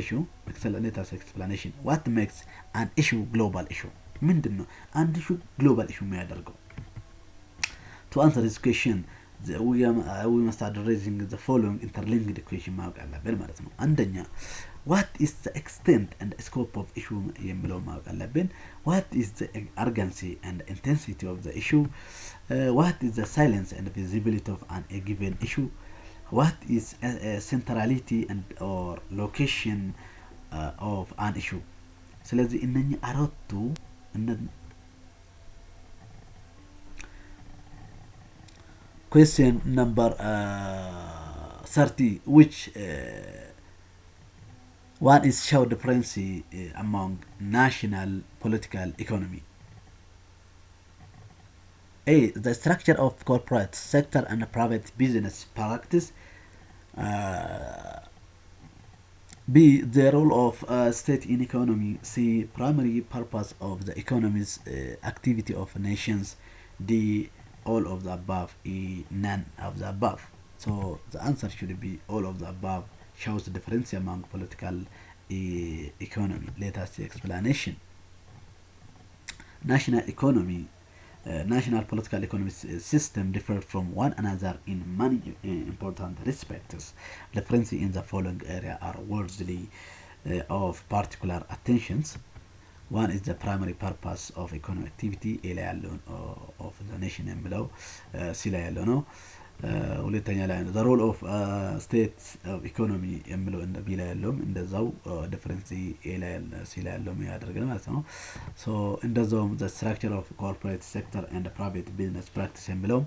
issue. Let us explanation. What makes an issue global issue? ምንድን ነው አንድ issue global issue የሚያደርገው? To answer this question, we must addressing the following interlinked question ማወቅ አለብን ማለት ነው። አንደኛ what is the extent and scope of issue የሚለው ማወቅ አለብን። What is the urgency and intensity of the issue? What is the silence and visibility of a given issue? What is centrality and or location of an issue? ስለዚህ እነኚህ አራቱ question number 30. Which one is show difference among national political economy? A. The structure of corporate sector and private business practice. B. The role of state in economy. C. Primary purpose of the economy's activity of nations. D. All of the above. E. None of the above. So the answer should be all of the above shows the difference among political economy. Let us see explanation. National political economic system differ from one another in many important respects. Differences in the following area are worthy of particular attentions. One is the primary purpose of economic activity of the nation and below. C ላይ ያለው ነው። ሁለተኛ ላይ ነው the role of state of economy የሚለው እንደ ቢ ላይ ያለውም እንደዛው ዲፈረንስ ኤ ላይ ሲ ላይ ያለው ያደርጋል ማለት ነው። so እንደዛውም the structure of corporate sector and private business practice የሚለው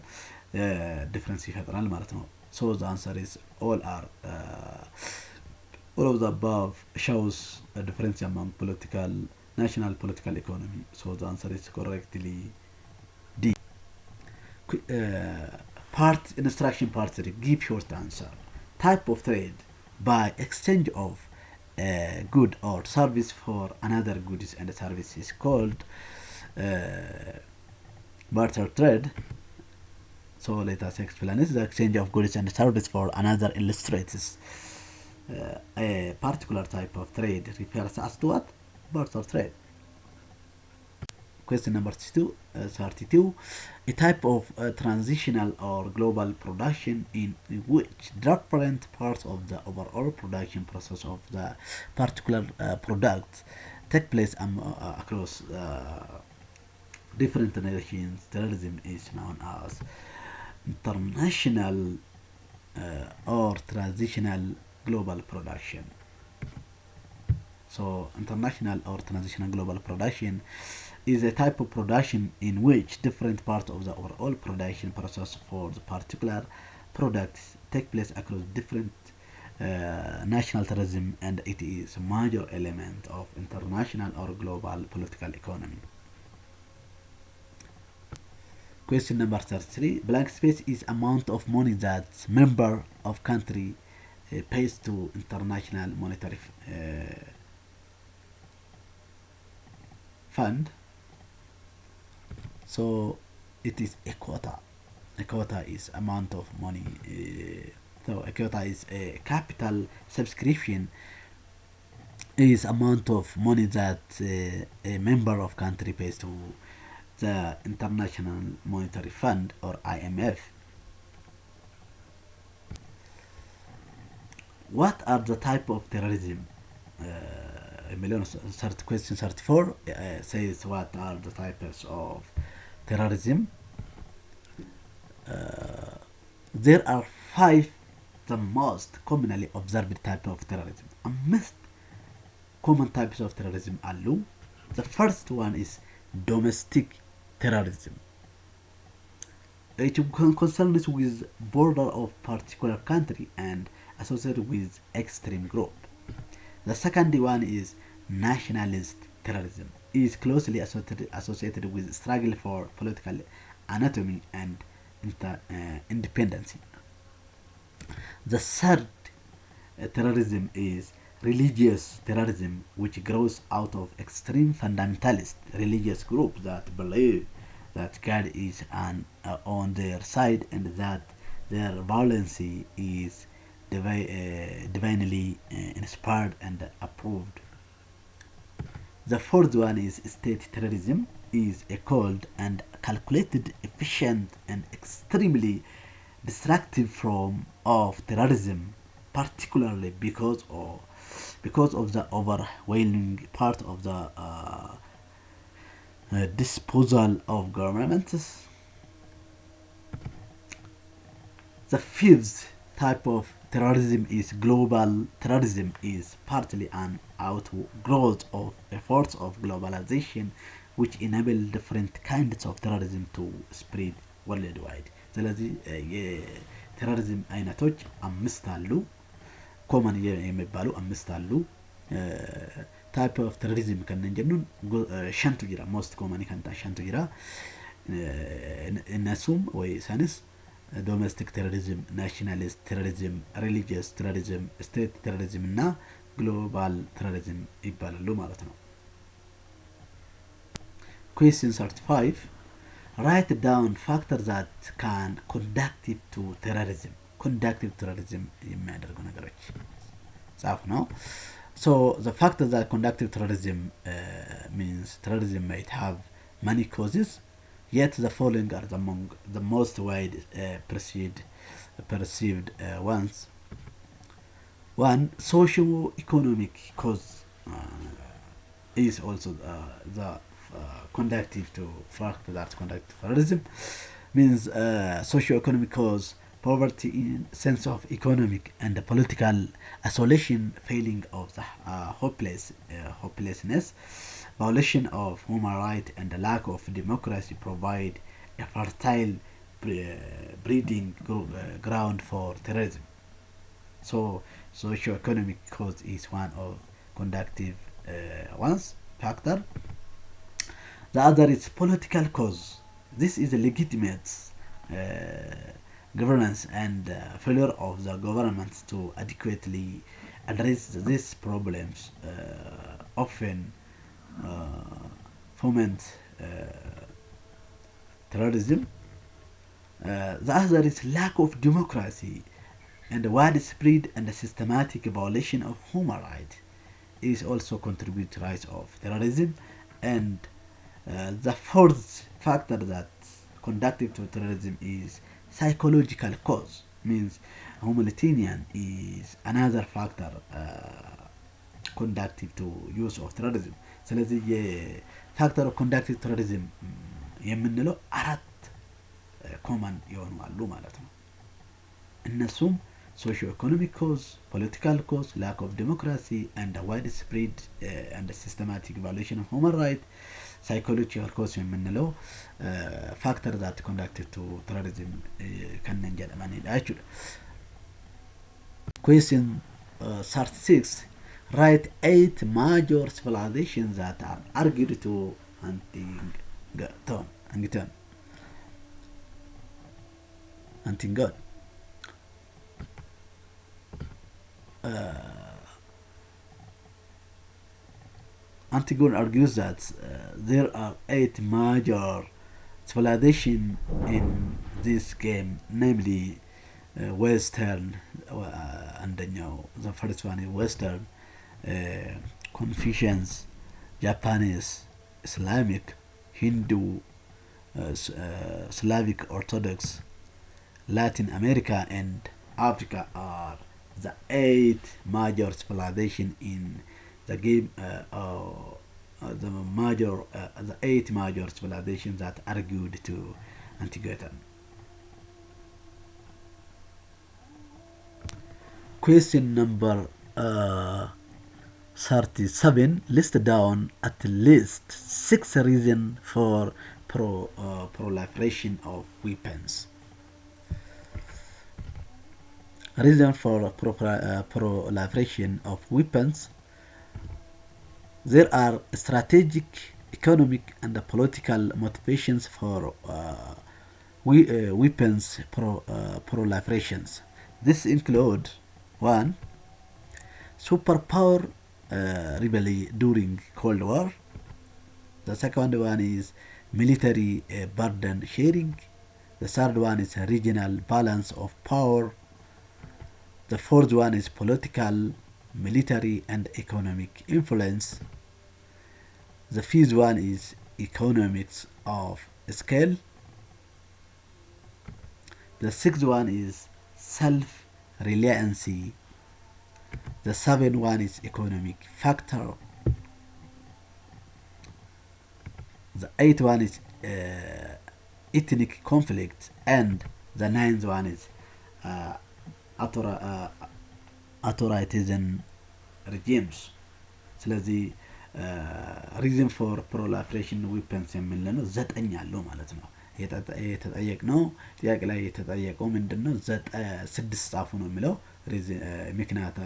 ዲፈረንስ ይፈጥራል ማለት ነው። so the answer is all are All of the above shows a difference among national political economy. So the answer is correctly D. Part instruction part 3. Give short answer. Type of trade by exchange of good or service for another goods and service is called barter trade. So let us explain this. The exchange of goods and service for another illustrates a particular type of trade refers as to what? Barter trade. Question number 32. A type of transitional or global production in which different parts of the overall production process of the particular product take place across different nations. Terrorism is known as international or transitional global production. So international or transitional global production is a type of production in which different parts of the overall production process for the particular products take place across different national terrorism, and it is a major element of international or global political economy. Question number 33. Blank space is amount of money that member of country pays to international monetary fund. So it is a quota. A quota is amount of money. So a quota is a capital subscription is amount of money that a member of country pays to the International Monetary Fund or IMF. What are the type of terrorism? Question 34 says what are the types of terrorism? There are 5 the most commonly observed type of terrorism. Amongst common types of terrorism አሉ. The first one is domestic terrorism. It concerns with border of particular country and associated with extreme group. The second one is nationalist terrorism. It is closely associated with struggle for political autonomy and independence. The third terrorism is religious terrorism, which grows out of extreme fundamentalist religious groups that believe that God is on their side and that their violence is divinely inspired and approved. The fourth one is state terrorism. Is a cold and calculated, efficient, and extremely destructive form of terrorism, particularly because of the overwhelming part of the disposal of governments. The fifth type of terrorism is global terrorism. Is partly an outgrowth of efforts of globalization which enable different kinds of terrorism to spread worldwide. ስለዚህ የቴሮሪዝም አይነቶች 5 አሉ። ኮመን የሚባሉ 5 አሉ። ታይፕ ኦፍ ቴሮሪዝም ከነን ጀምኑን ሸንቱ ጅራ ሞስት ኮመን ከንታ ሸንቱ ጅራ እነሱም ወይ ሳንስ ዶሜስቲክ ቴሮሪዝም፣ ናሽናሊስት ቴሮሪዝም፣ ሪሊጂየስ ቴሮሪዝም፣ ስቴት ቴሮሪዝም እና ግሎባል ቴሮሪዝም ይባላሉ ማለት ነው። Question 35. Write down factors that can conducive to terrorism. Conducive terrorism የሚያደርጉ ነገሮች ጻፍ ነው። So the factors that conducive terrorism means terrorism might have many causes, yet the following are among the most wide perceived ones. One, socio-economic cause is also the conducive to factor that conducive terrorism. Means socio-economic cause, poverty in sense of economic and political isolation, failing of the hopelessness, violation of human rights, and the lack of democracy provide a fertile breeding ground for terrorism. So socio-economic cause is one of conductive ones factor. The other is political cause. This is a legitimate uh, governance and failure of the government to adequately address these problems often uh, foment terrorism. The other is lack of democracy and widespread and systematic violation of human rights is also contribute to rise of terrorism. And the fourth factor that conductive to terrorism is psychological cause, means humanitarian is another factor conductive to use of terrorism. ስለዚህ የፋክተር ኦፍ ኮንዳክቲቭ ቴሮሪዝም የምንለው አራት ኮመን የሆኑ አሉ ማለት ነው። እነሱም ሶሺዮ ኢኮኖሚክ ኮዝ፣ ፖለቲካል ኮዝ፣ ላክ ኦፍ ዴሞክራሲ and ዋይድ ስፕሬድ and ሲስተማቲክ ቫዮሌሽን ኦፍ ሁማን ራይት፣ ሳይኮሎጂካል ኮዝ የምንለው ፋክተር ዛት ኮንዳክቲቭ ቱ ቴሮሪዝም ከነን ጀለማን ይላችሁ። Question 36. Write 8 major civilizations that are argued to Huntington. Huntington argues that there are 8 major civilizations in this game, namely Western, አንደኛው the first one is Western, Confucians, Japanese, Islamic, Hindu, Slavic Orthodox, Latin America, and Africa are the 8 major civilizations in the game. The 8 major civilizations that argued to Huntington. Question number 37. List down at least 6 reasons for proliferation of weapons. Reason for proliferation of weapons. There are strategic, economic, and political motivations for weapons proliferations. This include 1. Superpower rivalry during Cold War. The second one is military burden sharing. The third one is regional balance of power. The fourth one is political, military, and economic influence. The fifth one is economics of scale. The sixth one is self-reliancy. The seventh one is economic factor. The eighth one is ethnic conflict. And the ninth one is authoritarian regimes. ስለዚህ ሪዝን ፎር ፕሮሊፌሬሽን ዊፐንስ የምንለው 9 አለው ማለት ነው። የተጠየቅነው ጥያቄ ላይ የተጠየቀው ምንድነው? 6 ጻፉ ነው የሚለው። ምክንያት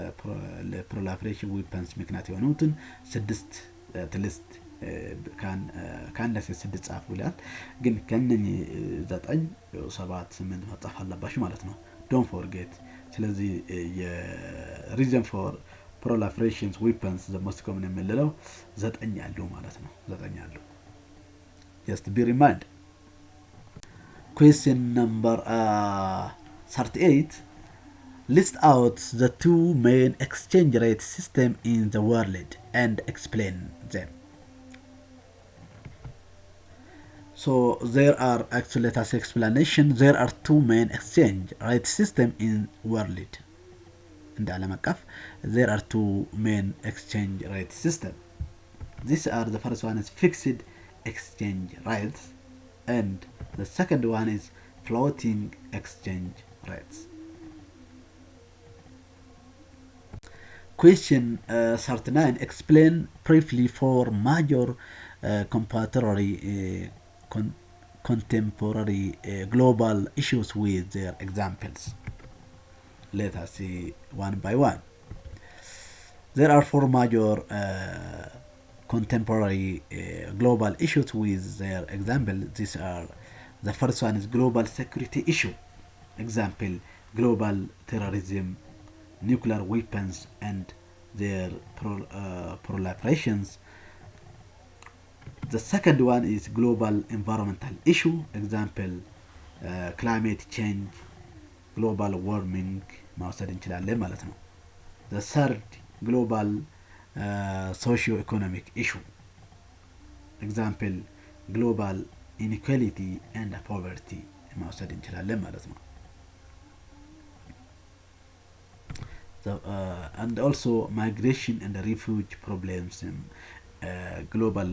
ፕሮሊፌሬሽን ዊፐንስ ምክንያት የሆኑትን 6 ትልስት ከአንድ እስከ 6 ጻፉ ይላል። ግን ከነኚህ 9 7 8 መጻፍ አለባችሁ ማለት ነው። ዶንት ፎርጌት። ስለዚህ የሪዝን ፎር proliferation weapons the most common የምንለው 9 ያለው ማለት ነው። 9 ያለው just be reminded. Question number 38. List out the 2 main exchange rate system in the world and explain them. So there are actually, let us explanation. There are 2 main exchange rate system in world. In the ዓለም አቀፍ there are 2 main exchange rate system. These are, the first one is fixed exchange rates and the second one is floating exchange rates. Question 39. Explain briefly 4 major contemporary global issues with their examples. let us see one by one. There are four major contemporary global issues with their example. These are, the first one is global security issue. Example, global terrorism, nuclear weapons and their proliferations. The second one is global environmental issue. Example, climate change, global warming መውሰድ እንችላለን ማለት ነው። The third, global socio-economic issue. Example, global inequality and poverty መውሰድ እንችላለን ማለት ነው። And also migration and refuge problems, global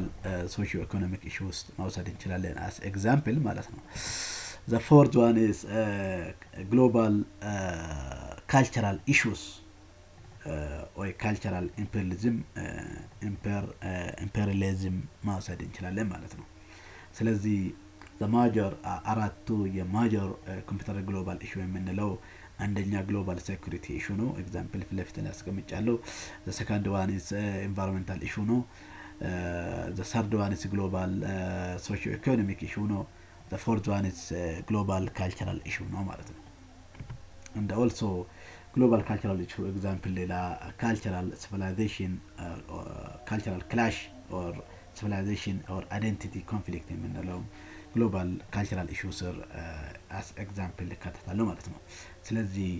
socio-economic issues መውሰድ እንችላለን as example ማለት ነው። The fourth one is global cultural issues or cultural imperialism መውሰድ እንችላለን ማለት ነው። ስለዚህ the major አራቱ የማጀር ኮምፒውተር ግሎባል ኢሹ የምንለው አንደኛ ግሎባል ሴኩሪቲ ኢሹ ነው። ኤግዛምፕል ፊት ለፊት ላይ አስቀምጫለሁ። the second one is environmental issue ነው። the third one is global socio-economic issue ነው። the fourth one is global cultural issue ነው ማለት ነው። and also global cultural issue example ሌላ cultural civilization cultural clash or civilization or identity conflict የምንለው global cultural issues as example ይካተታሉ ማለት ነው። ስለዚህ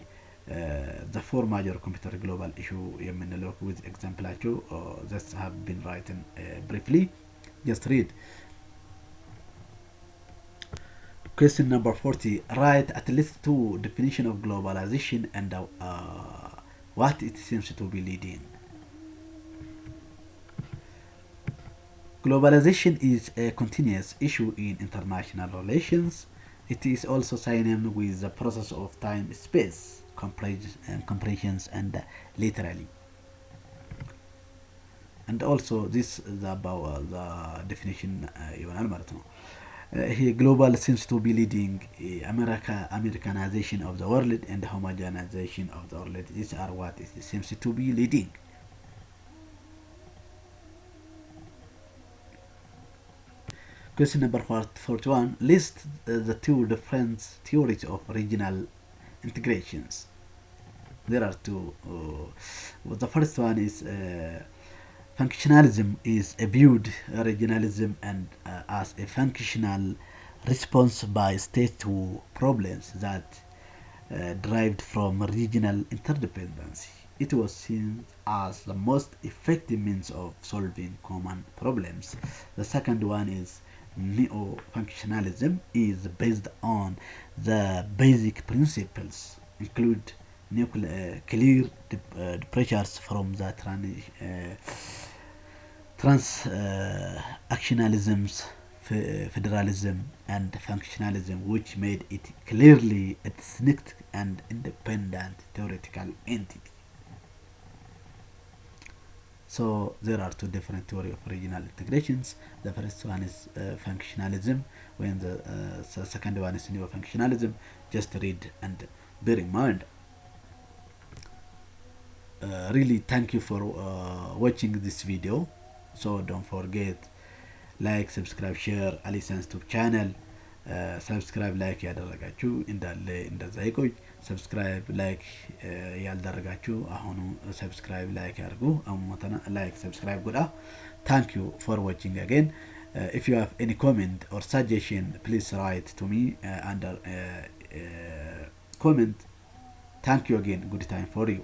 the four major computer global issue የምንለው with exampleቸው that have been written briefly. Just read. Question number 40. Write at least two definitions of globalization and what it seems to be leading. Globalization is a continuous issue in international relations. It is also synonymous with the process of time, space, compressions, and literally. And also this is about the definition ይሆናል ማለት ነው። Here global seems to be leading Americanization of the world and homogenization of the world. These are what it seems to be leading. Question number 41. List the two different theories of regional integrations. There are two. The first one is functionalism is viewed regionalism and as a functional response by state to problems that derived from regional interdependency. It was seen as the most effective means of solving common problems. The second one is neo-functionalism is based on the basic principles include clear departures from the transactionalisms, federalism and functionalism, which made it clearly a distinct and independent theoretical entity. So there are two different theories of regional integrations. The first one is functionalism, when the second one is neo-functionalism. Just read and bear in mind. Really thank you for watching this video. So don't forget, like, subscribe, share Aliyi's YouTube channel. ሰብስክራይብ ላይክ ያደረጋችሁ እንዳለ እንደዛ ይቆይ። ሰብስክራይብ ላይክ ያልደረጋችሁ አሁኑ ሰብስክራይብ ላይክ ያድርጉ። አሞተና ላይክ ሰብስክራይብ ጎዳ። Thank you for watching again. If you have any comment or suggestion, please write to me under comment. Thank you again. Good time for you.